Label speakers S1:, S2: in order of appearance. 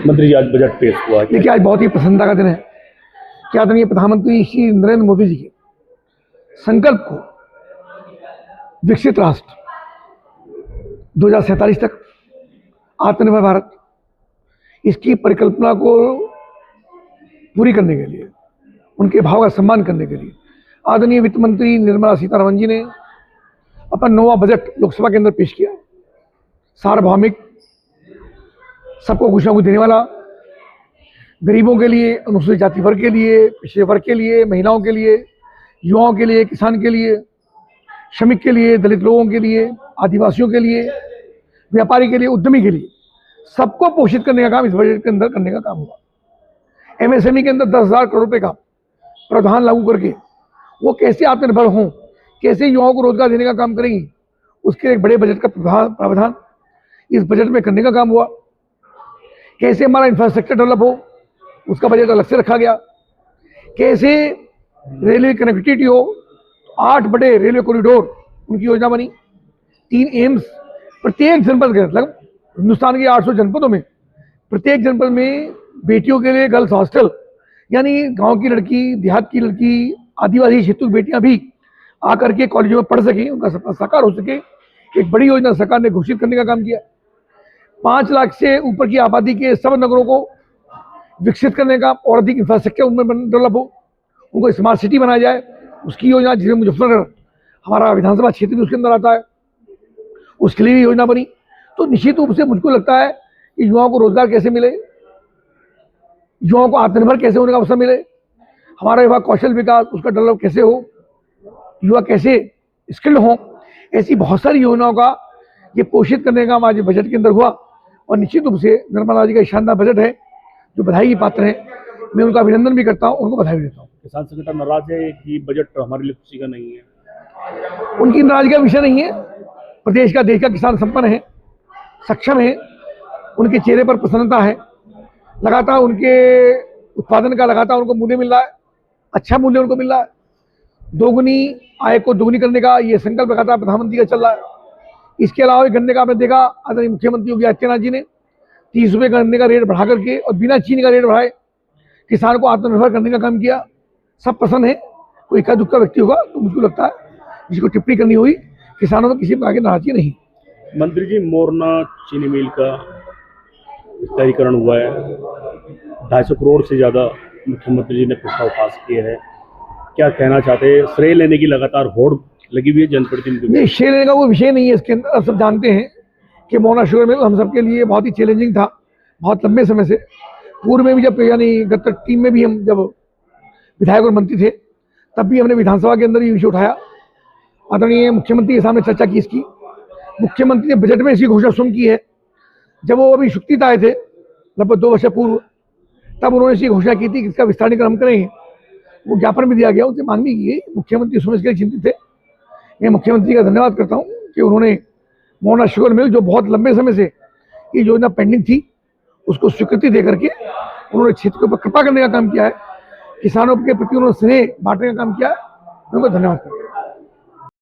S1: मंत्री जी, आज बजट पेश हुआ है।
S2: देखिए, आज बहुत ही प्रसन्नता का दिन है कि आदरणीय प्रधानमंत्री श्री नरेंद्र मोदी जी के संकल्प को विकसित राष्ट्र 2047 तक आत्मनिर्भर भारत, इसकी परिकल्पना को पूरी करने के लिए, उनके भाव का सम्मान करने के लिए आदरणीय वित्त मंत्री निर्मला सीतारमण जी ने अपना 9वां बजट लोकसभा के अंदर पेश किया। सार्वभौमिक, सबको कुछ ना कुछ देने वाला, गरीबों के लिए, अनुसूचित जाति वर्ग के लिए, पिछड़े वर्ग के लिए, महिलाओं के लिए, युवाओं के लिए, किसान के लिए, श्रमिक के लिए, दलित लोगों के लिए, आदिवासियों के लिए, व्यापारी के लिए, उद्यमी के लिए, सबको पोषित करने का काम इस बजट के अंदर करने का काम हुआ। एमएसएमई के अंदर 10,000 करोड़ रुपए का प्रावधान लागू करके वो कैसे आत्मनिर्भर हों, कैसे युवाओं को रोजगार देने का काम करेंगी, उसके एक बड़े बजट का प्रावधान इस बजट में करने का काम हुआ। कैसे हमारा इंफ्रास्ट्रक्चर डेवलप हो, उसका बजट अलग से रखा गया। कैसे रेलवे कनेक्टिविटी हो, 8 बड़े रेलवे कॉरिडोर, उनकी योजना बनी। 3 एम्स प्रत्येक जनपद के, मतलब हिंदुस्तान के 800 जनपदों में प्रत्येक जनपद में बेटियों के लिए गर्ल्स हॉस्टल, यानी गांव की लड़की, देहात की लड़की, आदिवासी क्षेत्र की बेटियां भी आकर के कॉलेजों में पढ़ सकें, उनका सपना साकार हो सके, एक बड़ी योजना सरकार ने घोषित करने का काम किया। 5 लाख से ऊपर की आबादी के सब नगरों को विकसित करने का और अधिक इंफ्रास्ट्रक्चर उनमें डेवलप हो, उनको स्मार्ट सिटी बनाया जाए, उसकी योजना, जिसमें मुजफ्फरनगर हमारा विधानसभा क्षेत्र भी उसके अंदर आता है, उसके लिए भी योजना बनी। तो निश्चित रूप से मुझको लगता है कि युवाओं को रोजगार कैसे मिले, युवाओं को आत्मनिर्भर कैसे होने का अवसर मिले, हमारा विभाग कौशल विकास, उसका डेवलप कैसे हो, युवा कैसे स्किल्ड हों, ऐसी बहुत सारी योजनाओं का ये पोषित करने का आज बजट के अंदर हुआ। और निश्चित रूप से निर्मला जी का शानदार बजट है, जो बधाई की पात्र है। मैं उनका अभिनंदन भी करता हूँ, उनको बधाई भी देता हूँ।
S1: किसान संगठन नाराज है कि बजट हमारे लिए खुशी का नहीं है।
S2: उनकी नाराजगी का विषय नहीं है। प्रदेश का, देश का किसान संपन्न है, सक्षम है, उनके चेहरे पर प्रसन्नता है, लगातार उनके उत्पादन का लगातार उनको मूल्य मिल रहा है, अच्छा मूल्य उनको मिल रहा है। दोगुनी आय को दोगुनी करने का ये संकल्प लगातार प्रधानमंत्री का चल रहा है। इसके अलावा गन्ने का आपने देखा, आदरणीय मुख्यमंत्री योगी आदित्यनाथ जी ने 30 रुपये गन्ने का रेट बढ़ा करके और बिना चीनी का रेट बढ़ाए किसान को आत्मनिर्भर करने का काम किया। सब पसंद है। कोई इक्का दुक्का व्यक्ति होगा तो मुझको लगता है जिसको टिप्पणी करनी होगी, किसानों में किसी प्रकार की नाराजगी नहीं।
S1: मंत्री जी, मोरना चीनी मिल का विस्तारीकरण हुआ है, 250 करोड़ से ज़्यादा मुख्यमंत्री जी ने प्रस्ताव पास किए हैं, क्या कहना चाहते हैं? श्रेय लेने की लगातार होड़ लगी हुई है जनप्रतिनिधियों में।
S2: श्रेय लेने का वो विषय नहीं है इसके अंदर। अब सब जानते हैं कि मोरना शुगर मिल हम सबके लिए बहुत ही चैलेंजिंग था, बहुत लंबे समय से। पूर्व में भी जब, यानी गत टीम में भी हम जब विधायक और मंत्री थे, तब भी हमने विधानसभा के अंदर ये विषय उठाया, आदरणीय मुख्यमंत्री के सामने चर्चा की इसकी। मुख्यमंत्री ने बजट में इसकी घोषणा स्वयं की है। जब वो अभी शुक्ति आए थे लगभग 2 वर्ष पूर्व, तब उन्होंने इसकी घोषणा की थी कि इसका विस्तारीकरण हम करेंगे। वो ज्ञापन भी दिया गया, उनसे मांग भी की गई। मुख्यमंत्री स्वयं इसके लिए चिंतित थे। मैं मुख्यमंत्री का धन्यवाद करता हूँ कि उन्होंने मोरना शुगर मिल, जो बहुत लंबे समय से ये योजना पेंडिंग थी, उसको स्वीकृति दे करके उन्होंने क्षेत्र के ऊपर कृपा करने का काम किया है, किसानों के प्रति उन्होंने स्नेह बांटने का काम किया है। उनको धन्यवाद करता हूँ।